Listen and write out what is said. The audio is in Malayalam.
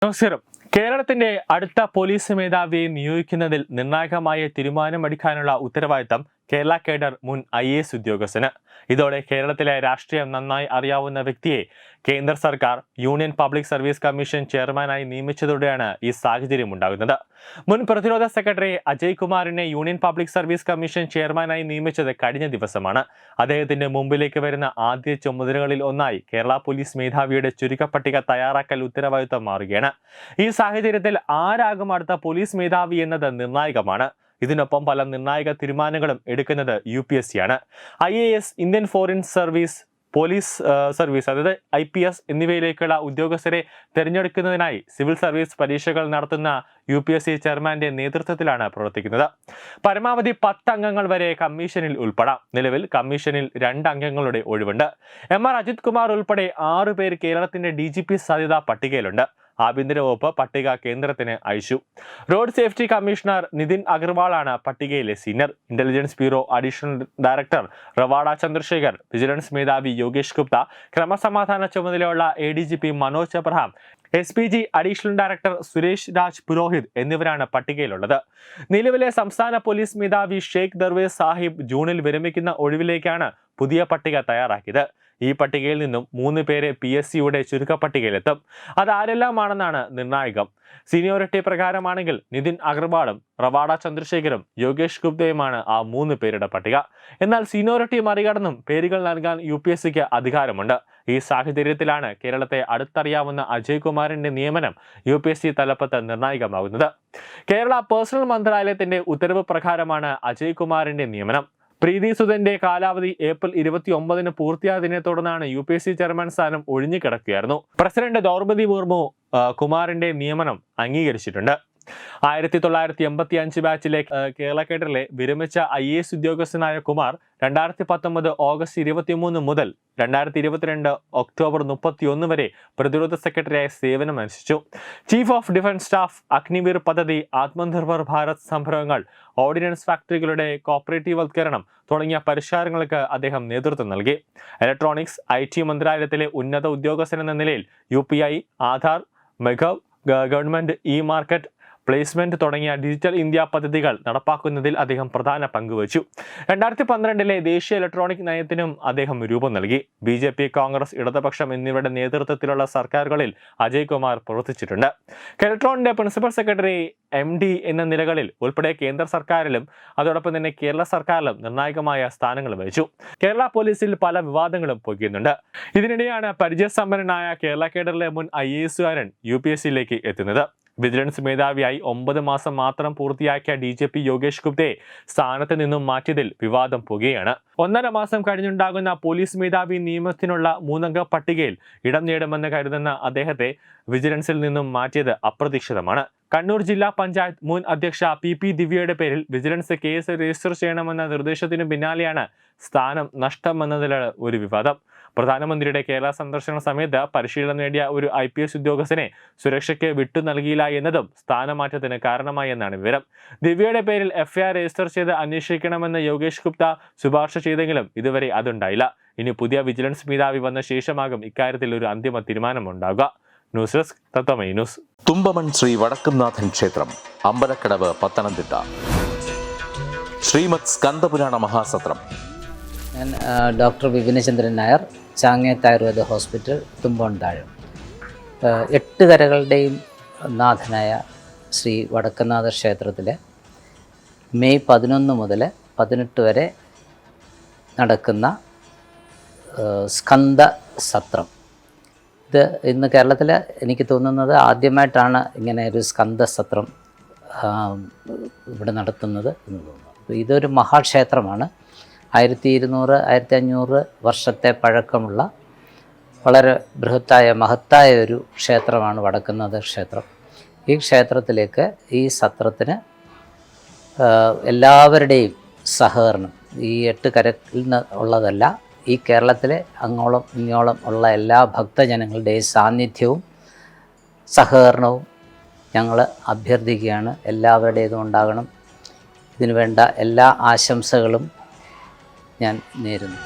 നമസ്കാരം. കേരളത്തിന്റെ അടുത്ത പോലീസ് മേധാവിയെ നിയോഗിക്കുന്നതിൽ നിർണായകമായ തീരുമാനമെടുക്കാനുള്ള ഉത്തരവാദിത്തം കേരള കേഡർ മുൻ IAS ഉദ്യോഗസ്ഥന്. ഇതോടെ കേരളത്തിലെ രാഷ്ട്രീയം നന്നായി അറിയാവുന്ന വ്യക്തിയെ കേന്ദ്ര സർക്കാർ യൂണിയൻ പബ്ലിക് സർവീസ് കമ്മീഷൻ ചെയർമാനായി നിയമിച്ചതോടെയാണ് ഈ സാഹചര്യം ഉണ്ടാകുന്നത്. മുൻ പ്രതിരോധ സെക്രട്ടറി അജയ് കുമാറിനെ യൂണിയൻ പബ്ലിക് സർവീസ് കമ്മീഷൻ ചെയർമാനായി നിയമിച്ചത് കഴിഞ്ഞ ദിവസമാണ്. അദ്ദേഹത്തിന്റെ മുമ്പിലേക്ക് വരുന്ന ആദ്യ ചുമതലകളിൽ ഒന്നായി കേരള പോലീസ് മേധാവിയുടെ ചുരുക്കപ്പട്ടിക തയ്യാറാക്കൽ ഉത്തരവാദിത്തം മാറുകയാണ്. ഈ സാഹചര്യത്തിൽ ആരാകും അടുത്ത പോലീസ് മേധാവി എന്നത് നിർണായകമാണ്. ഇതിനൊപ്പം പല നിർണായക തീരുമാനങ്ങളും എടുക്കുന്നത് UPSC ആണ്. IAS, Indian foreign service, police service അതായത് IPS എന്നിവയിലേക്കുള്ള ഉദ്യോഗസ്ഥരെ തിരഞ്ഞെടുക്കുന്നതിനായി സിവിൽ സർവീസ് പരീക്ഷകൾ നടത്തുന്ന UPSC ചെയർമാന്റെ നേതൃത്വത്തിലാണ് പ്രവർത്തിക്കുന്നത്. പരമാവധി 10 അംഗങ്ങൾ വരെ കമ്മീഷനിൽ ഉൾപ്പെടാം. നിലവിൽ കമ്മീഷനിൽ 2 അംഗങ്ങളുടെ ഒഴിവുണ്ട്. MR അജിത് കുമാർ ഉൾപ്പെടെ 6 പേർ കേരളത്തിന്റെ DGP സാധ്യതാ പട്ടികയിലുണ്ട്. ആഭ്യന്തര വകുപ്പ് പട്ടിക കേന്ദ്രത്തിന് അയച്ചു. റോഡ് സേഫ്റ്റി കമ്മീഷണർ നിതിൻ അഗർവാളാണ് പട്ടികയിലെ senior. Intelligence bureau additional director Ravada Chandrashekhar, vigilance മേധാവി യോഗേഷ് ഗുപ്ത, ക്രമസമാധാന ചുമതലയുള്ള ADGP Manoj Abraham, SPG additional director Suresh Raj Purohit എന്നിവരാണ് പട്ടികയിലുള്ളത്. നിലവിലെ സംസ്ഥാന പോലീസ് മേധാവി ഷെയ്ഖ് ദർവേസ് സാഹിബ് ജൂണിൽ വിരമിക്കുന്ന ഒഴിവിലേക്കാണ് പുതിയ പട്ടിക തയ്യാറാക്കിയത്. ഈ പട്ടികയിൽ നിന്നും 3 പേരെ PSCയുടെ ചുരുക്കപ്പട്ടികയിലെത്തും. അതാരെല്ലാമാണെന്നാണ് നിർണായകം. സീനിയോറിറ്റി പ്രകാരമാണെങ്കിൽ നിതിൻ അഗർവാളും റവാഡ ചന്ദ്രശേഖരും യോഗേഷ് ഗുപ്തയുമാണ് ആ 3 പേരുടെ പട്ടിക. എന്നാൽ സീനിയോറിറ്റി മറികടന്നും പേരുകൾ നൽകാൻ UPSCക്ക് അധികാരമുണ്ട്. ഈ സാഹചര്യത്തിലാണ് കേരളത്തെ അടുത്തറിയാവുന്ന അജയ് കുമാറിന്റെ നിയമനം UPSC തലപ്പത്ത് നിർണായകമാകുന്നത്. കേരള പേഴ്സണൽ മന്ത്രാലയത്തിന്റെ ഉത്തരവ് പ്രകാരമാണ് അജയ് കുമാറിന്റെ നിയമനം. പ്രീതി സുധന്റെ കാലാവധി ഏപ്രിൽ 29 പൂർത്തിയായതിനെ തുടർന്നാണ് UPSC ചെയർമാൻ സ്ഥാനം ഒഴിഞ്ഞുകിടക്കുകയായിരുന്നു. പ്രസിഡന്റ് ദ്രൗപദി മുർമു കുമാറിന്റെ നിയമനം അംഗീകരിച്ചിട്ടുണ്ട്. 1985 ബാച്ചിലെ കേരള കേഡറിലെ വിരമിച്ച IAS ഉദ്യോഗസ്ഥനായ കുമാർ 2019 ഓഗസ്റ്റ് 23 മുതൽ 2022 ഒക്ടോബർ 31 വരെ പ്രതിരോധ സെക്രട്ടറിയായി സേവനമനുഷ്ഠിച്ചു. Chief of defence staff, Agniveer പദ്ധതി, ആത്മനിർഭർ ഭാരത് സംരംഭങ്ങൾ, ഓർഡിനൻസ് ഫാക്ടറികളുടെ കോർപ്പറേറ്റീവൽക്കരണം തുടങ്ങിയ പരിഷ്കാരങ്ങൾക്ക് അദ്ദേഹം നേതൃത്വം നൽകി. ഇലക്ട്രോണിക്സ് IT മന്ത്രാലയത്തിലെ ഉന്നത ഉദ്യോഗസ്ഥനെന്ന നിലയിൽ UPI, ആധാർ, മെഗവ്, ഗവൺമെന്റ് മാർക്കറ്റ് പ്ലേസ്മെന്റ് തുടങ്ങിയ ഡിജിറ്റൽ ഇന്ത്യ പദ്ധതികൾ നടപ്പാക്കുന്നതിൽ അദ്ദേഹം പ്രധാന പങ്കുവച്ചു. 2012 ദേശീയ ഇലക്ട്രോണിക് നയത്തിനും അദ്ദേഹം രൂപം നൽകി. BJP, കോൺഗ്രസ്, ഇടതുപക്ഷം എന്നിവരുടെ നേതൃത്വത്തിലുള്ള സർക്കാരുകളിൽ അജയ് കുമാർ പ്രവർത്തിച്ചിട്ടുണ്ട്. കെൽട്രോണിന്റെ പ്രിൻസിപ്പൽ സെക്രട്ടറി, MD എന്ന നിലകളിൽ ഉൾപ്പെടെ കേന്ദ്ര സർക്കാരിലും അതോടൊപ്പം തന്നെ കേരള സർക്കാരിലും നിർണായകമായ സ്ഥാനങ്ങൾ വഹിച്ചു. കേരള പോലീസിൽ പല വിവാദങ്ങളും പൊയ്യുന്നുണ്ട്. ഇതിനിടെയാണ് പരിചയസമ്പന്നനായ കേരള കേഡറിലെ മുൻ IASകാരൻ UPSCയിലേക്ക് എത്തുന്നത്. വിജിലൻസ് മേധാവിയായി 9 മാസം മാത്രം പൂർത്തിയാക്കിയ DGP യോഗേഷ് ഗുപ്തയെ സ്ഥാനത്ത് നിന്നും മാറ്റിയതിൽ വിവാദം പുകയാണ്. 1.5 മാസം കഴിഞ്ഞുണ്ടാകുന്ന പോലീസ് മേധാവി നിയമനത്തിനുള്ള 3-അംഗ പട്ടികയിൽ ഇടം നേടുമെന്ന് കരുതുന്ന അദ്ദേഹത്തെ വിജിലൻസിൽ നിന്നും മാറ്റിയത് അപ്രതീക്ഷിതമാണ്. കണ്ണൂർ ജില്ലാ പഞ്ചായത്ത് മുൻ അധ്യക്ഷ PP ദിവ്യയുടെ പേരിൽ വിജിലൻസ് കേസ് രജിസ്റ്റർ ചെയ്യണമെന്ന നിർദ്ദേശത്തിനു പിന്നാലെയാണ് സ്ഥാനം നഷ്ടമെന്നതിലാണ് ഒരു വിവാദം. പ്രധാനമന്ത്രിയുടെ കേരള സന്ദർശന സമയത്ത് പരിശീലനം നേടിയ ഒരു IPS ഉദ്യോഗസ്ഥനെ സുരക്ഷയ്ക്ക് വിട്ടു നൽകിയില്ല എന്നതും സ്ഥാനമാറ്റത്തിന് കാരണമായി എന്നാണ് വിവരം. ദിവ്യയുടെ പേരിൽ FIR രജിസ്റ്റർ ചെയ്ത് അന്വേഷിക്കണമെന്ന് യോഗേഷ് ഗുപ്ത ശുപാർശ ചെയ്തെങ്കിലും ഇതുവരെ അതുണ്ടായില്ല. ഇനി പുതിയ വിജിലൻസ് മേധാവി വന്ന ശേഷമാകും ഇക്കാര്യത്തിൽ ഒരു അന്തിമ തീരുമാനമുണ്ടാകുക. News desk Tattvamayi news. Thumpamon Sree Vadakkumnathan ക്ഷേത്രം, അമ്പലക്കടവ്, പത്തനംതിട്ട. ശ്രീമദ് സ്കന്ദപുരാണ മഹാസത്രം. ഞാൻ ഡോക്ടർ വിപിനചന്ദ്രൻ നായർ, ചാങ്ങേത്ത് ആയുർവേദ ഹോസ്പിറ്റൽ, തുമ്പോൺതാഴം. 8 കരകളുടെയും നാഥനായ ശ്രീ വടക്കുംനാഥ ക്ഷേത്രത്തിലെ മെയ് 11 മുതൽ 18 വരെ നടക്കുന്ന സ്കന്ദ സത്രം. ഇത് ഇന്ന് കേരളത്തിൽ എനിക്ക് തോന്നുന്നത് ആദ്യമായിട്ടാണ് ഇങ്ങനെ ഒരു സ്കന്ദസത്രം ഇവിടെ നടത്തുന്നത് എന്ന് തോന്നുന്നു. അപ്പോൾ ഇതൊരു മഹാക്ഷേത്രമാണ്. 1200-1500 വർഷത്തെ പഴക്കമുള്ള വളരെ ബൃഹത്തായ മഹത്തായ ഒരു ക്ഷേത്രമാണ് വടക്കുംനാഥ ക്ഷേത്രം. ഈ ക്ഷേത്രത്തിലേക്ക്, ഈ സത്രത്തിന് എല്ലാവരുടെയും സഹകരണം, ഈ 8 കരയിൽ നിന്ന് ഉള്ളതല്ല, ഈ കേരളത്തിലെ അങ്ങോളം ഇങ്ങോളം ഉള്ള എല്ലാ ഭക്തജനങ്ങളുടെയും സാന്നിധ്യവും സഹകരണവും ഞങ്ങൾ അഭ്യർത്ഥിക്കുകയാണ്. എല്ലാവരുടേതും ഉണ്ടാകണം. ഇതിനു വേണ്ട എല്ലാ ആശംസകളും ഞാൻ നേരുന്നു.